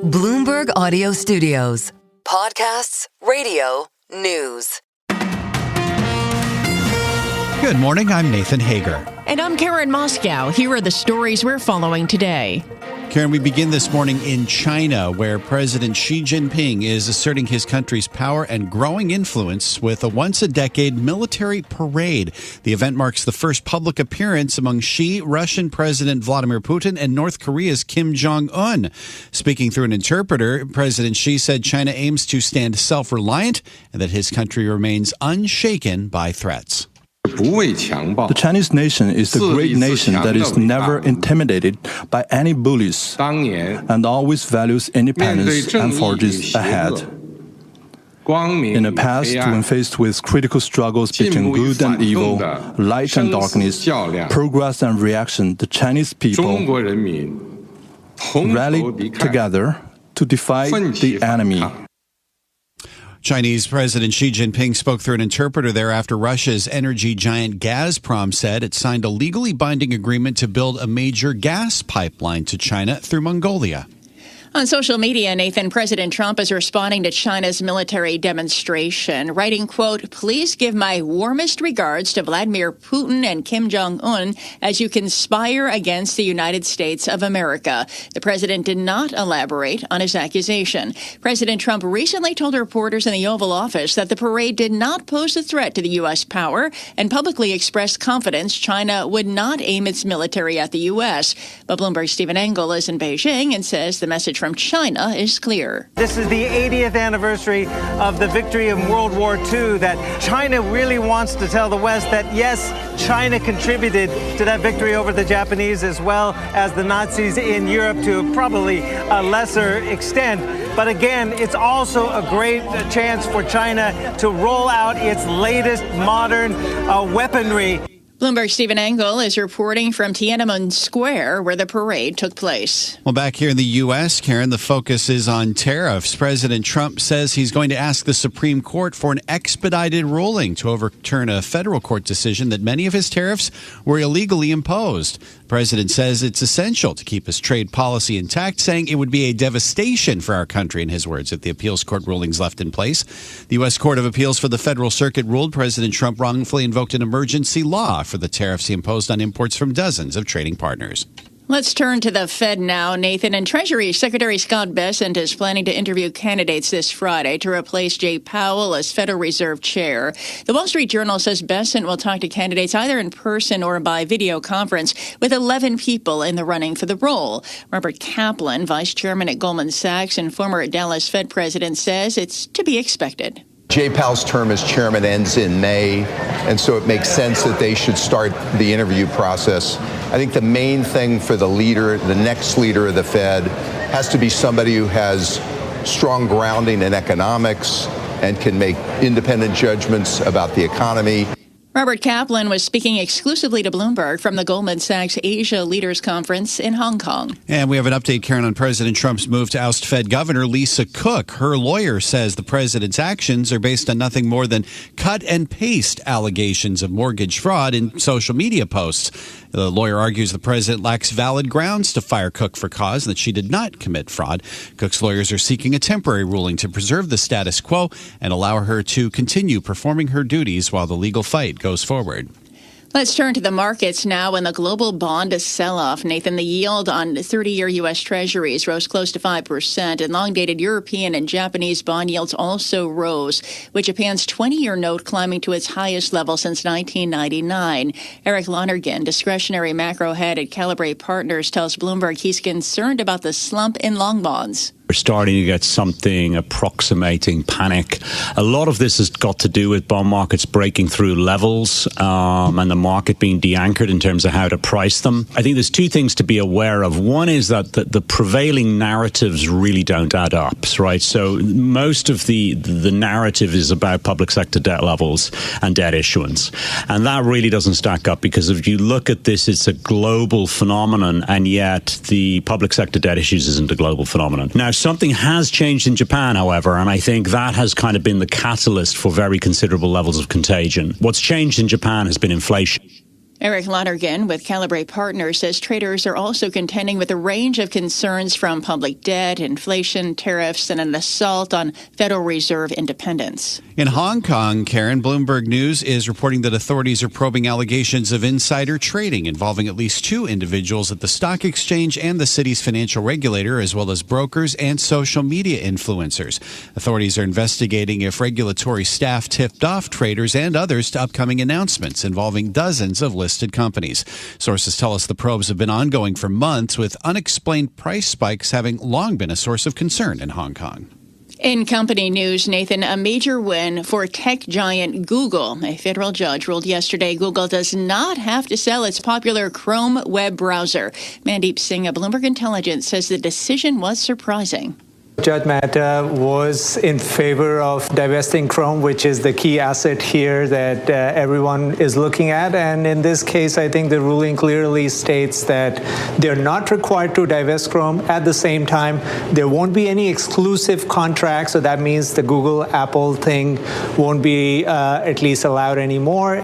Bloomberg Audio Studios. Podcasts, radio, news. Good morning, I'm Nathan Hager. And I'm Karen Moscow. Here are the stories we're following today. Karen, we begin this morning in China, where President Xi Jinping is asserting his country's power and growing influence with a once-a-decade military parade. The event marks the first public appearance among Xi, Russian President Vladimir Putin, and North Korea's Kim Jong Un. Speaking through an interpreter, President Xi said China aims to stand self-reliant and that his country remains unshaken by threats. The Chinese nation is a great nation that is never intimidated by any bullies and always values independence and forges ahead. In the past, when faced with critical struggles between good and evil, light and darkness, progress and reaction, the Chinese people rallied together to defy the enemy. Chinese President Xi Jinping spoke through an interpreter there after Russia's energy giant Gazprom said it signed a legally binding agreement to build a major gas pipeline to China through Mongolia. On social media, Nathan, President Trump is responding to China's military demonstration, writing, quote, "Please give my warmest regards to Vladimir Putin and Kim Jong Un as you conspire against the United States of America." The president did not elaborate on his accusation. President Trump recently told reporters in the Oval Office that the parade did not pose a threat to the U.S. power and publicly expressed confidence China would not aim its military at the U.S. But Bloomberg's Stephen Engel is in Beijing and says the message from China is clear. This is the 80th anniversary of the victory in World War II, that China really wants to tell the West that, yes, China contributed to that victory over the Japanese as well as the Nazis in Europe to probably a lesser extent. But again, it's also a great chance for China to roll out its latest modern weaponry. Bloomberg's Stephen Engel is reporting from Tiananmen Square, where the parade took place. Well, back here in the U.S., Karen, the focus is on tariffs. President Trump says he's going to ask the Supreme Court for an expedited ruling to overturn a federal court decision that many of his tariffs were illegally imposed. The president says it's essential to keep his trade policy intact, saying it would be a devastation for our country, in his words, if the appeals court rulings left in place. The U.S. Court of Appeals for the Federal Circuit ruled President Trump wrongfully invoked an emergency law for the tariffs he imposed on imports from dozens of trading partners. Let's turn to the Fed now, Nathan. And Treasury Secretary Scott Bessent is planning to interview candidates this Friday to replace Jay Powell as Federal Reserve Chair. The Wall Street Journal says Bessent will talk to candidates either in person or by video conference, with 11 people in the running for the role. Robert Kaplan, vice chairman at Goldman Sachs and former Dallas Fed president, says it's to be expected. Jay Powell's term as chairman ends in May, and so it makes sense that they should start the interview process. I think the main thing for the leader, the next leader of the Fed, has to be somebody who has strong grounding in economics and can make independent judgments about the economy. Robert Kaplan was speaking exclusively to Bloomberg from the Goldman Sachs Asia Leaders Conference in Hong Kong. And we have an update, Karen, on President Trump's move to oust Fed Governor Lisa Cook. Her lawyer says the president's actions are based on nothing more than cut and paste allegations of mortgage fraud in social media posts. The lawyer argues the president lacks valid grounds to fire Cook for cause and that she did not commit fraud. Cook's lawyers are seeking a temporary ruling to preserve the status quo and allow her to continue performing her duties while the legal fight goes forward. Let's turn to the markets now. And the global bond sell-off, Nathan, the yield on 30-year U.S. Treasuries rose close to 5%, and long-dated European and Japanese bond yields also rose, with Japan's 20-year note climbing to its highest level since 1999. Eric Lonergan, discretionary macro head at Calibrate Partners, tells Bloomberg he's concerned about the slump in long bonds. We're starting to get something approximating panic. A lot of this has got to do with bond markets breaking through levels and the market being de-anchored in terms of how to price them. I think there's two things to be aware of. One is that the prevailing narratives really don't add up, right? So most of the narrative is about public sector debt levels and debt issuance. And that really doesn't stack up, because if you look at this, it's a global phenomenon, and yet the public sector debt issues isn't a global phenomenon. Now, something has changed in Japan, however, and I think that has kind of been the catalyst for very considerable levels of contagion. What's changed in Japan has been inflation. Eric Lonergan with Calibre Partners says traders are also contending with a range of concerns from public debt, inflation, tariffs, and an assault on Federal Reserve independence. In Hong Kong, Karen, Bloomberg News is reporting that authorities are probing allegations of insider trading involving at least 2 individuals at the stock exchange and the city's financial regulator, as well as brokers and social media influencers. Authorities are investigating if regulatory staff tipped off traders and others to upcoming announcements involving dozens of listed companies. Sources tell us the probes have been ongoing for months, with unexplained price spikes having long been a source of concern in Hong Kong. In company news, Nathan, a major win for tech giant Google. A federal judge ruled yesterday Google does not have to sell its popular Chrome web browser. Mandeep Singh of Bloomberg Intelligence says the decision was surprising. Judge Mehta was in favor of divesting Chrome, which is the key asset here that everyone is looking at. And in this case, I think the ruling clearly states that they're not required to divest Chrome. At the same time, there won't be any exclusive contracts. So that means the Google-Apple thing won't be at least allowed anymore.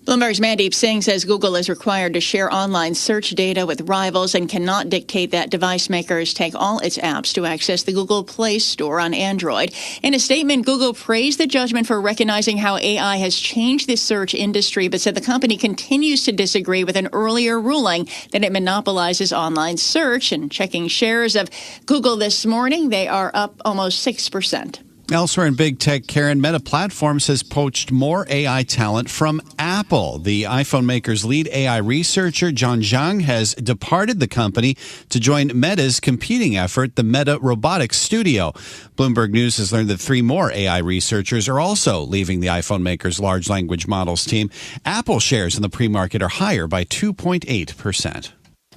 Bloomberg's Mandeep Singh says Google is required to share online search data with rivals and cannot dictate that device makers take all its apps to access the Google Play Store on Android. In a statement, Google praised the judgment for recognizing how AI has changed the search industry, but said the company continues to disagree with an earlier ruling that it monopolizes online search. And checking shares of Google this morning, they are up almost 6%. Elsewhere in big tech, Karen, Meta Platforms has poached more AI talent from Apple. The iPhone maker's lead AI researcher, John Zhang, has departed the company to join Meta's competing effort, the Meta Robotics Studio. Bloomberg News has learned that 3 more AI researchers are also leaving the iPhone maker's large language models team. Apple shares in the pre-market are higher by 2.8%.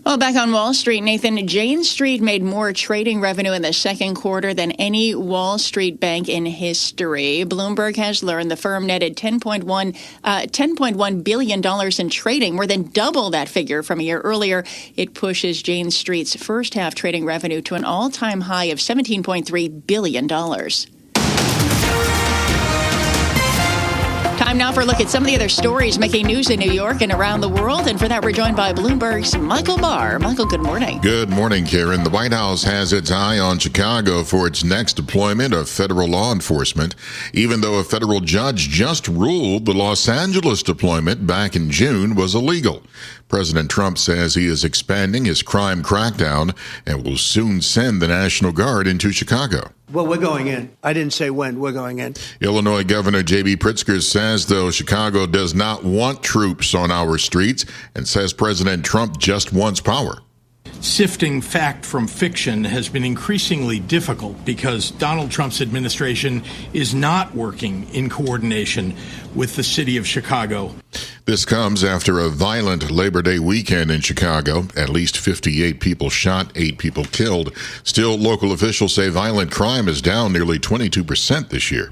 Well, back on Wall Street, Nathan, Jane Street made more trading revenue in the second quarter than any Wall Street bank in history. Bloomberg has learned the firm netted $10.1 billion in trading, more than double that figure from a year earlier. It pushes Jane Street's first half trading revenue to an all-time high of $17.3 billion. Time now for a look at some of the other stories making news in New York and around the world. And for that, we're joined by Bloomberg's Michael Barr. Michael, good morning. Good morning, Karen. The White House has its eye on Chicago for its next deployment of federal law enforcement, even though a federal judge just ruled the Los Angeles deployment back in June was illegal. President Trump says he is expanding his crime crackdown and will soon send the National Guard into Chicago. Well, we're going in. I didn't say when. We're going in. Illinois Governor J.B. Pritzker says, though, Chicago does not want troops on our streets and says President Trump just wants power. Sifting fact from fiction has been increasingly difficult because Donald Trump's administration is not working in coordination with the city of Chicago. This comes after a violent Labor Day weekend in Chicago. At least 58 people shot, 8 people killed. Still, local officials say violent crime is down nearly 22% this year.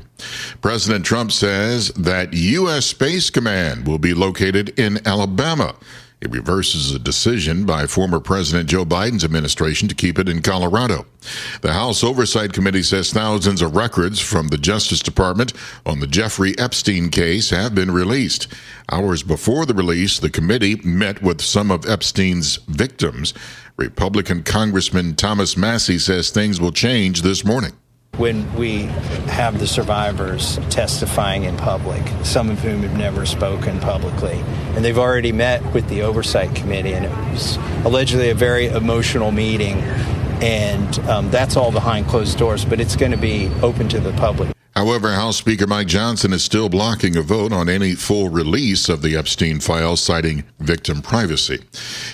President Trump says that U.S. Space Command will be located in Alabama. It reverses a decision by former President Joe Biden's administration to keep it in Colorado. The House Oversight Committee says thousands of records from the Justice Department on the Jeffrey Epstein case have been released. Hours before the release, the committee met with some of Epstein's victims. Republican Congressman Thomas Massey says things will change this morning. When we have the survivors testifying in public, some of whom have never spoken publicly, and they've already met with the Oversight Committee, and it was allegedly a very emotional meeting, and that's all behind closed doors, but it's going to be open to the public. However, House Speaker Mike Johnson is still blocking a vote on any full release of the Epstein files, citing victim privacy.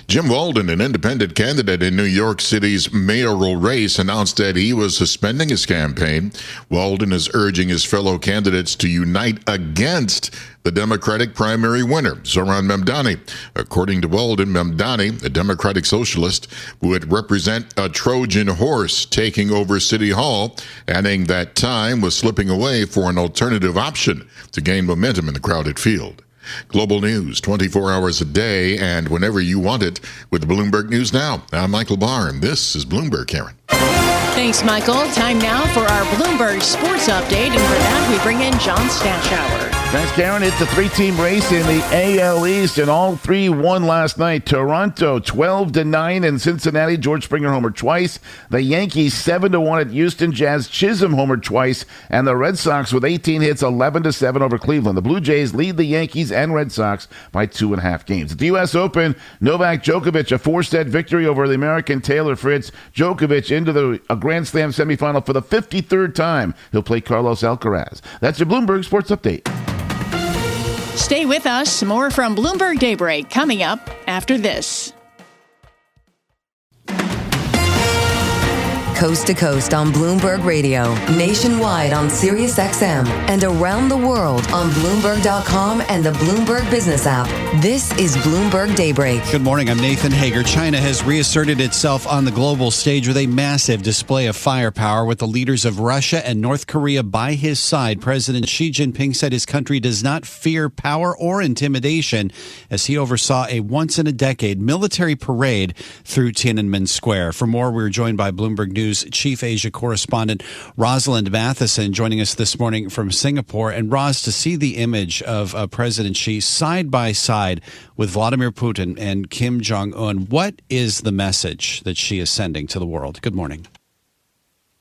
Jim Walden, an independent candidate in New York City's mayoral race, announced that he was suspending his campaign. Walden is urging his fellow candidates to unite against the Democratic primary winner, Zoran Memdani. According to Walden, Memdani, a Democratic socialist, would represent a Trojan horse taking over City Hall, adding that time was slipping away for an alternative option to gain momentum in the crowded field. Global news 24 hours a day and whenever you want it with Bloomberg News Now. I'm Michael Barr, and this is Bloomberg, Karen. Thanks, Michael. Time now for our Bloomberg Sports Update, and for that, we bring in John Stashower. Thanks, Karen. It's a three-team race in the AL East, and all three won last night. Toronto 12-9 in Cincinnati. George Springer homered twice. The Yankees 7-1 at Houston. Jazz Chisholm homered twice, and the Red Sox with 18 hits, 11-7 over Cleveland. The Blue Jays lead the Yankees and Red Sox by 2.5 games. At the U.S. Open, Novak Djokovic a 4-set victory over the American Taylor Fritz. Djokovic into a Grand Slam semifinal for the 53rd time. He'll play Carlos Alcaraz. That's your Bloomberg Sports Update. Stay with us. More from Bloomberg Daybreak coming up after this. Coast to coast on Bloomberg Radio, nationwide on Sirius XM, and around the world on Bloomberg.com and the Bloomberg Business app. This is Bloomberg Daybreak. Good morning. I'm Nathan Hager. China has reasserted itself on the global stage with a massive display of firepower with the leaders of Russia and North Korea by his side. President Xi Jinping said his country does not fear power or intimidation as he oversaw a once-in-a-decade military parade through Tiananmen Square. For more, we're joined by Bloomberg News Chief Asia correspondent Rosalind Matheson joining us this morning from Singapore. And Roz, to see the image of President Xi side by side with Vladimir Putin and Kim Jong Un, what is the message that Xi is sending to the world? Good morning.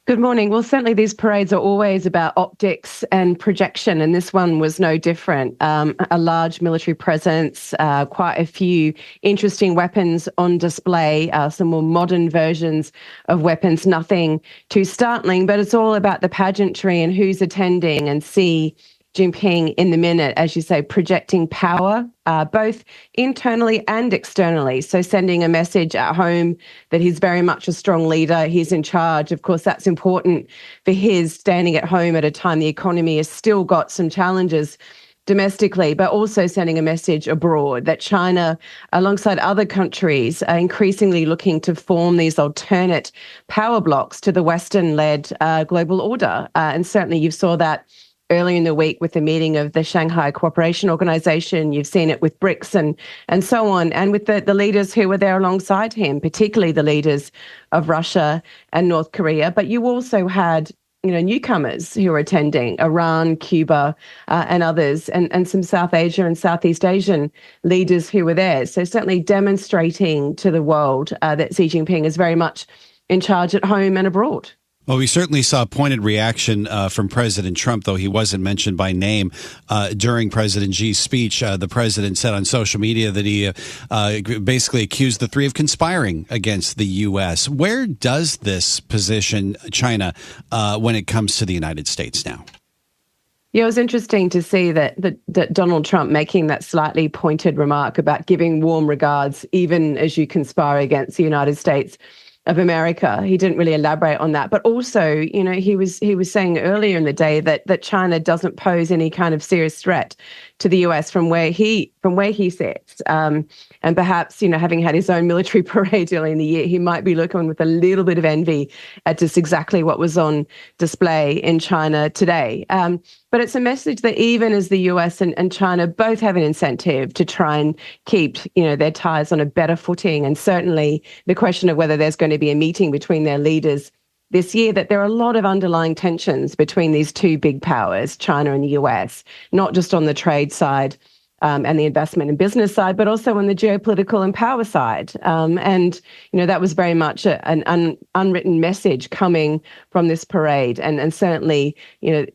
Good morning. Well, certainly these parades are always about optics and projection, and this one was no different. A large military presence, quite a few interesting weapons on display, some more modern versions of weapons, nothing too startling, but it's all about the pageantry and who's attending, and Xi Jinping in the minute, as you say, projecting power, both internally and externally. So sending a message at home that he's very much a strong leader, he's in charge. Of course, that's important for his standing at home at a time the economy has still got some challenges domestically, but also sending a message abroad that China, alongside other countries, are increasingly looking to form these alternate power blocks to the Western-led global order. And certainly you saw that earlier in the week with the meeting of the Shanghai Cooperation Organization. You've seen it with BRICS and so on, and with the leaders who were there alongside him, particularly the leaders of Russia and North Korea. But you also had, newcomers who were attending, Iran, Cuba, and others, and some South Asia and Southeast Asian leaders who were there. So certainly demonstrating to the world that Xi Jinping is very much in charge at home and abroad. Well, we certainly saw a pointed reaction from President Trump, though he wasn't mentioned by name during President Xi's speech. The president said on social media that he basically accused the three of conspiring against the U.S. Where does this position China when it comes to the United States now? Yeah, it was interesting to see that Donald Trump making that slightly pointed remark about giving warm regards, even as you conspire against the United States of America. He didn't really elaborate on that, but also, he was saying earlier in the day that China doesn't pose any kind of serious threat to the US from where he sits. And perhaps, having had his own military parade early in the year, he might be looking with a little bit of envy at just exactly what was on display in China today. But it's a message that even as the US and China both have an incentive to try and keep, their ties on a better footing, and certainly the question of whether there's going to be a meeting between their leaders this year, that there are a lot of underlying tensions between these two big powers, China and the US, not just on the trade side and the investment and business side, but also on the geopolitical and power side. And, that was very much an unwritten message coming from this parade. And certainly,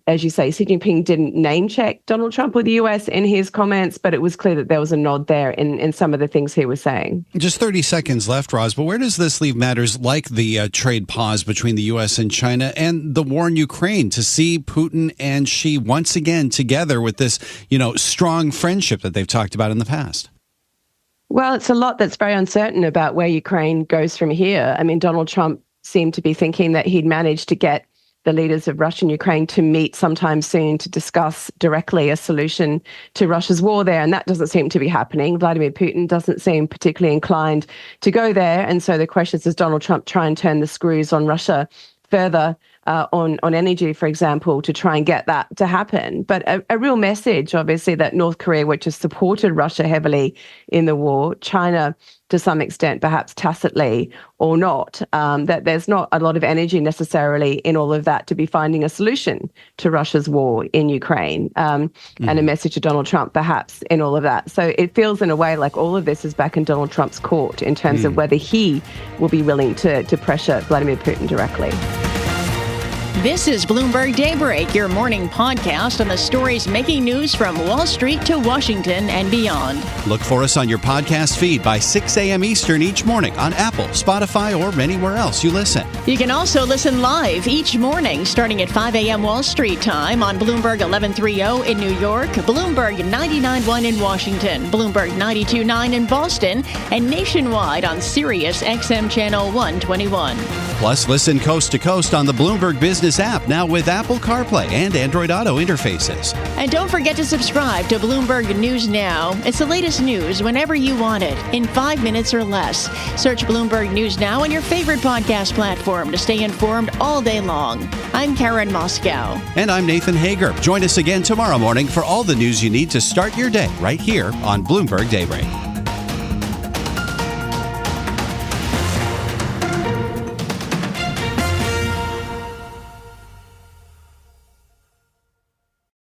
as you say, Xi Jinping didn't name check Donald Trump or the US in his comments, but it was clear that there was a nod there in some of the things he was saying. Just 30 seconds left, Roz, but where does this leave matters like the trade pause between the US and China and the war in Ukraine, to see Putin and Xi once again together with this, strong friendship that they've talked about in the past? Well, it's a lot that's very uncertain about where Ukraine goes from here. I mean, Donald Trump seemed to be thinking that he'd managed to get the leaders of Russia and Ukraine to meet sometime soon to discuss directly a solution to Russia's war there, and that doesn't seem to be happening. Vladimir Putin doesn't seem particularly inclined to go there, and so the question is, does Donald Trump try and turn the screws on Russia further on energy, for example, to try and get that to happen. But a real message, obviously, that North Korea, which has supported Russia heavily in the war, China to some extent, perhaps tacitly or not, that there's not a lot of energy necessarily in all of that to be finding a solution to Russia's war in Ukraine, and a message to Donald Trump perhaps in all of that. So it feels in a way like all of this is back in Donald Trump's court in terms of whether he will be willing to pressure Vladimir Putin directly. This is Bloomberg Daybreak, your morning podcast on the stories making news from Wall Street to Washington and beyond. Look for us on your podcast feed by 6 a.m. Eastern each morning on Apple, Spotify, or anywhere else you listen. You can also listen live each morning starting at 5 a.m. Wall Street time on Bloomberg 1130 in New York, Bloomberg 99.1 in Washington, Bloomberg 92.9 in Boston, and nationwide on Sirius XM Channel 121. Plus, listen coast to coast on the Bloomberg Business app, now with Apple CarPlay and Android Auto interfaces. And don't forget to subscribe to Bloomberg News Now. It's the latest news whenever you want it, in 5 minutes or less. Search Bloomberg News Now on your favorite podcast platform to stay informed all day long. I'm Karen Moscow. And I'm Nathan Hager. Join us again tomorrow morning for all the news you need to start your day right here on Bloomberg Daybreak.